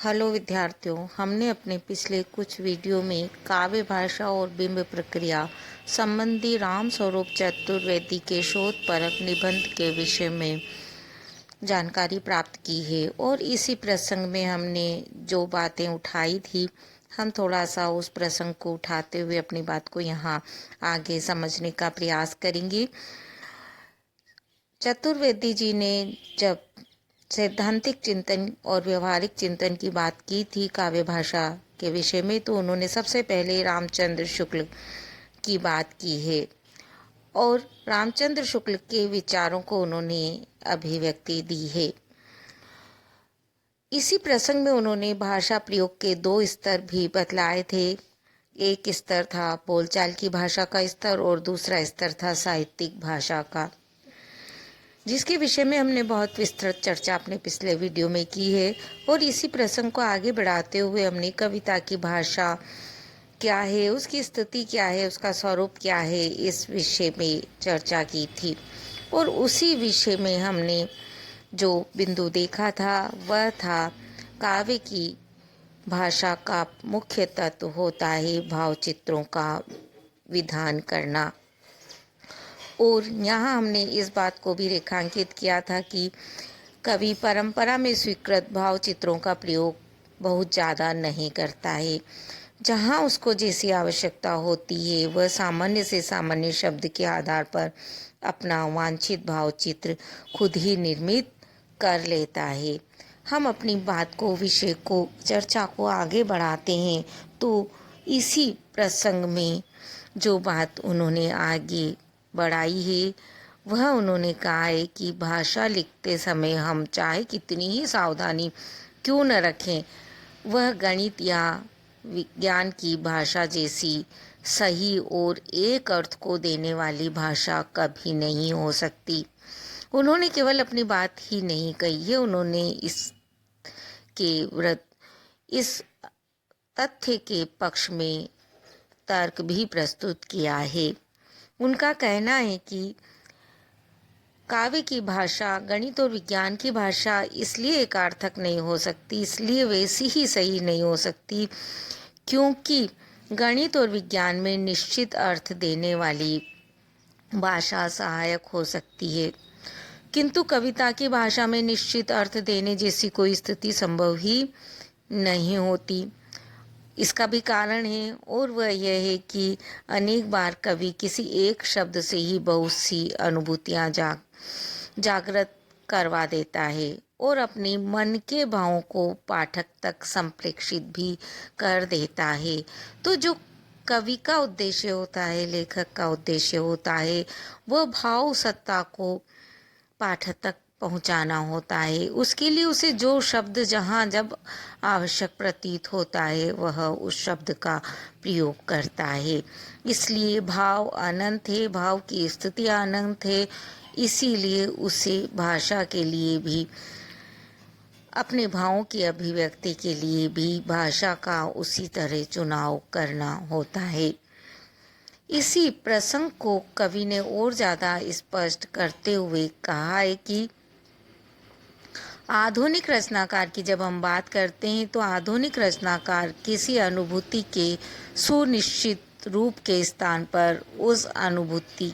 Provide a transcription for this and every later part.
Hello विद्यार्थियों, हमने अपने पिछले कुछ वीडियो में काव्य भाषा और बिंब प्रक्रिया संबंधी रामस्वरूप चतुर्वेदी के शोधपरक निबंध के विषय में जानकारी प्राप्त की है। और इसी प्रसंग में हमने जो बातें उठाई थी, हम थोड़ा सा उस प्रसंग को उठाते हुए अपनी बात को यहाँ आगे समझने का प्रयास करेंगे। चतुर्वेदी जी ने जब सैद्धांतिक चिंतन और व्यवहारिक चिंतन की बात की थी काव्य भाषा के विषय में, तो उन्होंने सबसे पहले रामचंद्र शुक्ल की बात की है और रामचंद्र शुक्ल के विचारों को उन्होंने अभिव्यक्ति दी है। इसी प्रसंग में उन्होंने भाषा प्रयोग के दो स्तर भी बतलाए थे। एक स्तर था बोलचाल की भाषा का स्तर और दूसरा स्तर था साहित्यिक भाषा का, जिसके विषय में हमने बहुत विस्तृत चर्चा अपने पिछले वीडियो में की है। और इसी प्रसंग को आगे बढ़ाते हुए हमने कविता की भाषा क्या है, उसकी स्थिति क्या है, उसका स्वरूप क्या है, इस विषय में चर्चा की थी। और उसी विषय में हमने जो बिंदु देखा था वह था काव्य की भाषा का मुख्य तत्व होता है भावचित्रों का विधान करना। और यहाँ हमने इस बात को भी रेखांकित किया था कि कवि परंपरा में स्वीकृत भावचित्रों का प्रयोग बहुत ज़्यादा नहीं करता है। जहाँ उसको जैसी आवश्यकता होती है वह सामान्य से सामान्य शब्द के आधार पर अपना वांछित भावचित्र खुद ही निर्मित कर लेता है। हम अपनी बात को, विषय को, चर्चा को आगे बढ़ाते हैं तो इसी प्रसंग में जो बात उन्होंने आगे बढ़ाई है वह उन्होंने कहा है कि भाषा लिखते समय हम चाहे कितनी ही सावधानी क्यों न रखें, वह गणित या विज्ञान की भाषा जैसी सही और एक अर्थ को देने वाली भाषा कभी नहीं हो सकती। उन्होंने केवल अपनी बात ही नहीं कही है, उन्होंने इस तथ्य के पक्ष में तर्क भी प्रस्तुत किया है। उनका कहना है कि काव्य की भाषा गणित और विज्ञान की भाषा इसलिए एकार्थक नहीं हो सकती, इसलिए वैसी ही सही नहीं हो सकती क्योंकि गणित और विज्ञान में निश्चित अर्थ देने वाली भाषा सहायक हो सकती है, किंतु कविता की भाषा में निश्चित अर्थ देने जैसी कोई स्थिति संभव ही नहीं होती। इसका भी कारण है और वह यह है कि अनेक बार कवि किसी एक शब्द से ही बहुत सी अनुभूतियां जागृत करवा देता है और अपने मन के भावों को पाठक तक संप्रेषित भी कर देता है। तो जो कवि का उद्देश्य होता है, लेखक का उद्देश्य होता है, वह भाव सत्ता को पाठक तक पहुंचाना होता है। उसके लिए उसे जो शब्द जहाँ जब आवश्यक प्रतीत होता है वह उस शब्द का प्रयोग करता है। इसलिए भाव अनंत है, भाव की स्थितियाँ अनंत है, इसीलिए उसे भाषा के लिए भी, अपने भावों की अभिव्यक्ति के लिए भी भाषा का उसी तरह चुनाव करना होता है। इसी प्रसंग को कवि ने और ज़्यादा स्पष्ट करते हुए कहा है कि आधुनिक रचनाकार की जब हम बात करते हैं तो आधुनिक रचनाकार किसी अनुभूति के सुनिश्चित रूप के स्थान पर उस अनुभूति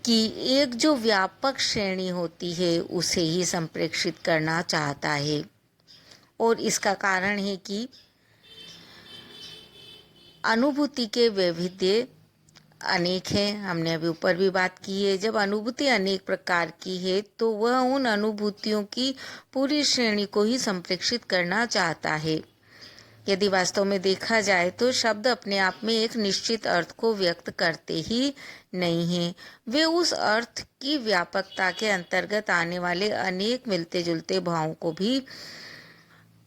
की एक जो व्यापक श्रेणी होती है उसे ही संप्रेषित करना चाहता है। और इसका कारण है कि अनुभूति के वैविध्य अनेक हैं। हमने अभी ऊपर भी बात की है, जब अनुभूति अनेक प्रकार की है तो वह उन अनुभूतियों की पूरी श्रेणी को ही संप्रेषित करना चाहता है। यदि वास्तव में देखा जाए तो शब्द अपने आप में एक निश्चित अर्थ को व्यक्त करते ही नहीं हैं, वे उस अर्थ की व्यापकता के अंतर्गत आने वाले अनेक मिलते जुलते भावों को भी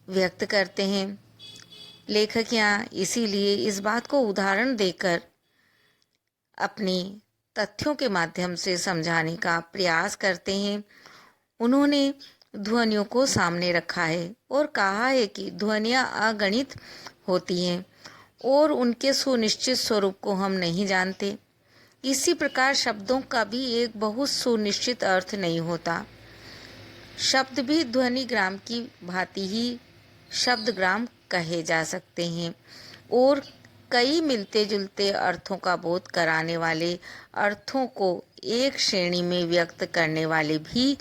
व्यक्त करते हैं। लेखक यहाँ इसीलिए इस बात को उदाहरण देकर अपने तथ्यों के माध्यम से समझाने का प्रयास करते हैं। उन्होंने ध्वनियों को सामने रखा है और कहा है कि ध्वनियाँ अगणित होती हैं और उनके सुनिश्चित स्वरूप को हम नहीं जानते। इसी प्रकार शब्दों का भी एक बहुत सुनिश्चित अर्थ नहीं होता। शब्द भी ध्वनिग्राम की भांति ही शब्दग्राम कहे जा सकते हैं और कई मिलते जुलते अर्थों का बोध कराने वाले अर्थों को एक श्रेणी में व्यक्त करने वाले भी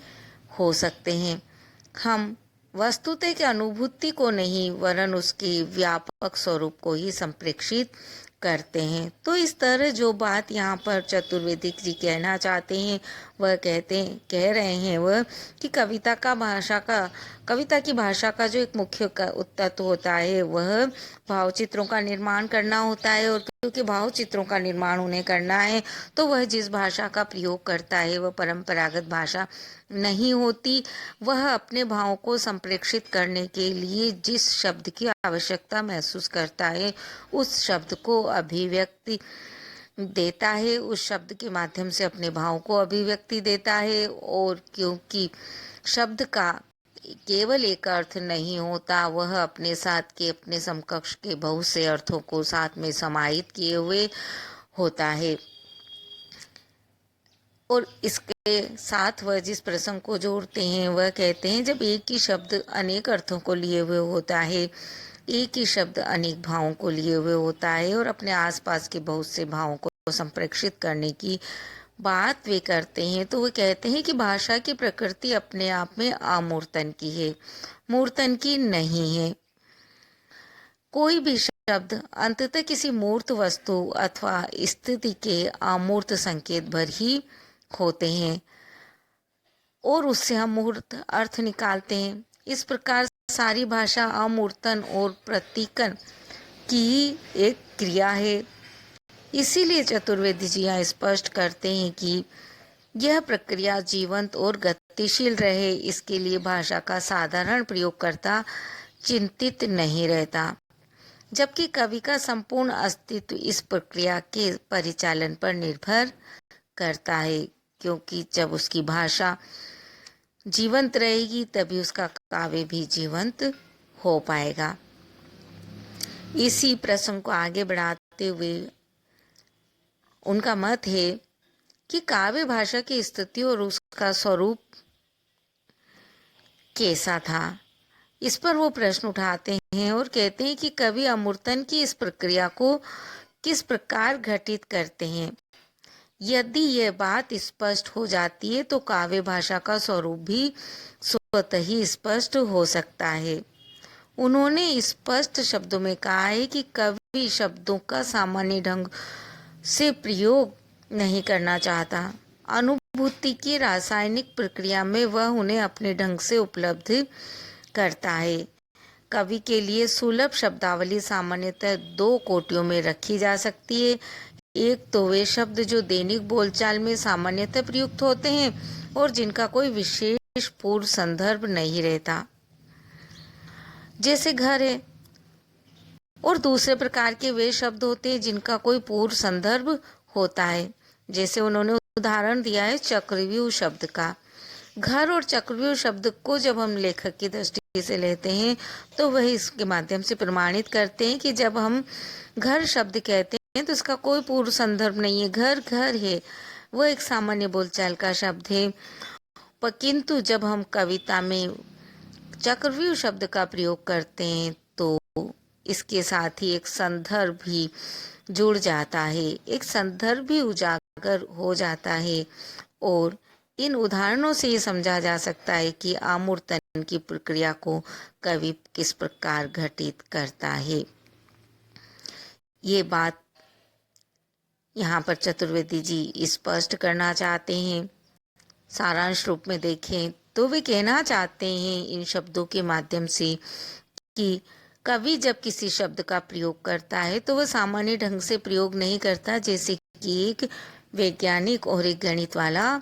हो सकते हैं। हम वस्तुतः की अनुभूति को नहीं वरन उसके व्यापक स्वरूप को ही संप्रेक्षित करते हैं। तो इस तरह जो बात यहाँ पर चतुर्वेदी जी कहना चाहते हैं वह कह रहे हैं वह कि कविता की भाषा का जो एक मुख्य तत्व होता है वह भाव चित्रों का निर्माण करना होता है, और क्योंकि भाव चित्रों का निर्माण उन्हें करना है तो वह जिस भाषा का प्रयोग करता है वह परंपरागत भाषा नहीं होती। वह अपने भावों को संप्रेषित करने के लिए जिस शब्द की आवश्यकता महसूस करता है उस शब्द को अभिव्यक्ति देता है, उस शब्द के माध्यम से अपने भाव को अभिव्यक्ति देता है। और क्योंकि शब्द का केवल एक अर्थ नहीं होता, वह अपने साथ के अपने समकक्ष के बहुत से अर्थों को साथ में समाहित किए हुए होता है। और इसके साथ वह जिस प्रसंग को जोड़ते हैं वह कहते हैं जब एक ही शब्द अनेक अर्थों को लिए हुए होता है, एक ही शब्द अनेक भावों को लिए हुए होता है और अपने आसपास के बहुत से भावों को संप्रेषित करने की बात वे करते हैं, तो वे कहते हैं कि भाषा की प्रकृति अपने आप में अमूर्तन की है, मूर्तन की नहीं है। कोई भी शब्द अंततः किसी मूर्त वस्तु अथवा स्थिति के अमूर्त संकेत भर ही होते हैं और उससे हम मूर्त अर्थ निकालते हैं। इस प्रकार सारी भाषा अमूर्तन और प्रतीकन की एक क्रिया है। इसीलिए चतुर्वेदी जी यहाँ स्पष्ट करते हैं कि यह प्रक्रिया जीवंत और गतिशील रहे, इसके लिए भाषा का साधारण प्रयोगकर्ता चिंतित नहीं रहता, जबकि कवि का संपूर्ण अस्तित्व इस प्रक्रिया के परिचालन पर निर्भर करता है, क्योंकि जब उसकी भाषा जीवंत रहेगी तभी उसका काव्य भी जीवंत हो पाएगा। इसी प्रसंग को आगे बढ़ाते हुए उनका मत है कि काव्य भाषा की स्थिति और उसका स्वरूप कैसा था, इस पर वो प्रश्न उठाते हैं और कहते हैं कि कवि अमूर्तन की इस प्रक्रिया को किस प्रकार घटित करते हैं। यदि यह बात स्पष्ट हो जाती है तो काव्य भाषा का स्वरूप भी स्वतः ही स्पष्ट हो सकता है। उन्होंने स्पष्ट शब्दों में कहा है कि कवि शब्दों का सामान्य ढंग से प्रयोग नहीं करना चाहता। अनुभूति की रासायनिक प्रक्रिया में वह उन्हें अपने ढंग से उपलब्ध करता है। कवि के लिए सुलभ शब्दावली सामान्यतः दो कोटियों में रखी जा सकती है। एक तो वे शब्द जो दैनिक बोलचाल में सामान्यतः प्रयुक्त होते हैं और जिनका कोई विशेष पूर्व संदर्भ नहीं रहता, जैसे घर है, और दूसरे प्रकार के वे शब्द होते हैं जिनका कोई पूर्व संदर्भ होता है, जैसे उन्होंने उदाहरण दिया है चक्रव्यूह शब्द का। घर और चक्रव्यूह शब्द को जब हम लेखक की दृष्टि से लेते हैं तो वह इसके माध्यम से प्रमाणित करते हैं कि जब हम घर शब्द कहते हैं तो इसका कोई पूर्व संदर्भ नहीं है। घर घर है, वह एक सामान्य बोलचाल का शब्द है, पर किंतु जब हम कविता में चक्रव्यूह शब्द का प्रयोग करते हैं तो इसके साथ ही एक संदर्भ भी जुड़ जाता है, एक संदर्भ भी उजागर हो जाता है। और इन उदाहरणों से ये समझा जा सकता है कि आमूर्तन की प्रक्रिया को कवि किस प्रकार घटित करता है। ये बात यहाँ पर चतुर्वेदी जी स्पष्ट करना चाहते हैं। सारांश रूप में देखें तो वे कहना चाहते हैं इन शब्दों के माध्यम से कि कवि जब किसी शब्द का प्रयोग करता है तो वह सामान्य ढंग से प्रयोग नहीं करता, जैसे कि एक वैज्ञानिक और एक गणित वाला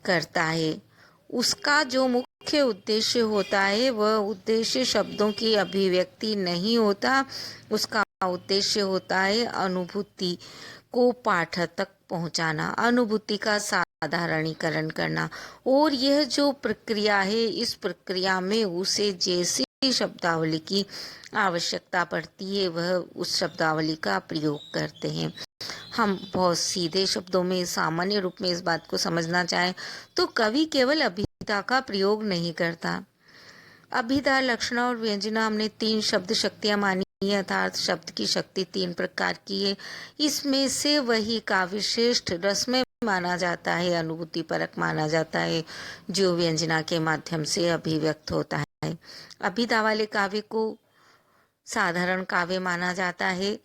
करता है। उसका जो मुख्य उद्देश्य होता है वह उद्देश्य शब्दों की अभिव्यक्ति नहीं होता, उसका उद्देश्य होता है अनुभूति को पाठक तक पहुंचाना, अनुभूति का साधारणीकरण करना। और यह जो प्रक्रिया है, इस प्रक्रिया में उसे जैसी शब्दावली की आवश्यकता पड़ती है वह उस शब्दावली का प्रयोग करते हैं। हम बहुत सीधे शब्दों में सामान्य रूप में इस बात को समझना चाहें तो कवि केवल अभिधा का प्रयोग नहीं करता। अभिधा, लक्षणा और व्यंजना हमने 3 शब्द शक्तियां मानी है, अर्थात शब्द की शक्ति 3 प्रकार की है। इसमें से वही काव्य श्रेष्ठ रसमय माना जाता है, अनुभूति परक माना जाता है, जो व्यंजना के माध्यम से अभिव्यक्त होता है। अभिधा वाले काव्य को साधारण काव्य माना जाता है,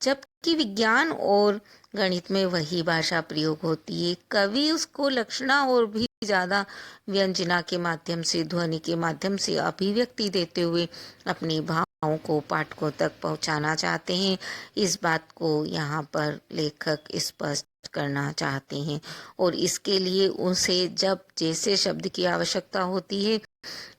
जबकि विज्ञान और गणित में वही भाषा प्रयोग होती है। कवि उसको लक्षणा और भी ज़्यादा व्यंजना के माध्यम से, ध्वनि के माध्यम से अभिव्यक्ति देते हुए अपने भावों को पाठकों तक पहुंचाना चाहते हैं। इस बात को यहाँ पर लेखक स्पष्ट करना चाहते हैं और इसके लिए उसे जब जैसे शब्द की आवश्यकता होती है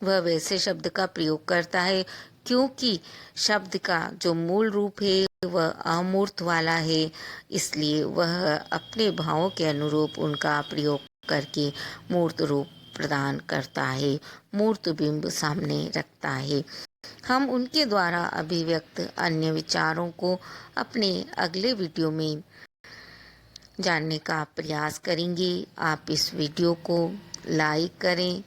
वह वैसे शब्द का प्रयोग करता है, क्योंकि शब्द का जो मूल रूप है वह अमूर्त वाला है, इसलिए वह अपने भावों के अनुरूप उनका प्रयोग करके मूर्त रूप प्रदान करता है, मूर्त बिंब सामने रखता है। हम उनके द्वारा अभिव्यक्त अन्य विचारों को अपने अगले वीडियो में जानने का प्रयास करेंगे। आप इस वीडियो को लाइक करें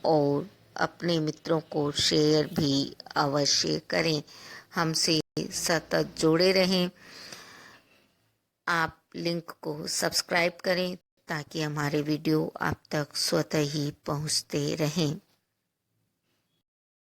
और अपने मित्रों को शेयर भी अवश्य करें। हमसे सतत जुड़े रहें। आप लिंक को सब्सक्राइब करें ताकि हमारे वीडियो आप तक स्वतः ही पहुंचते रहें।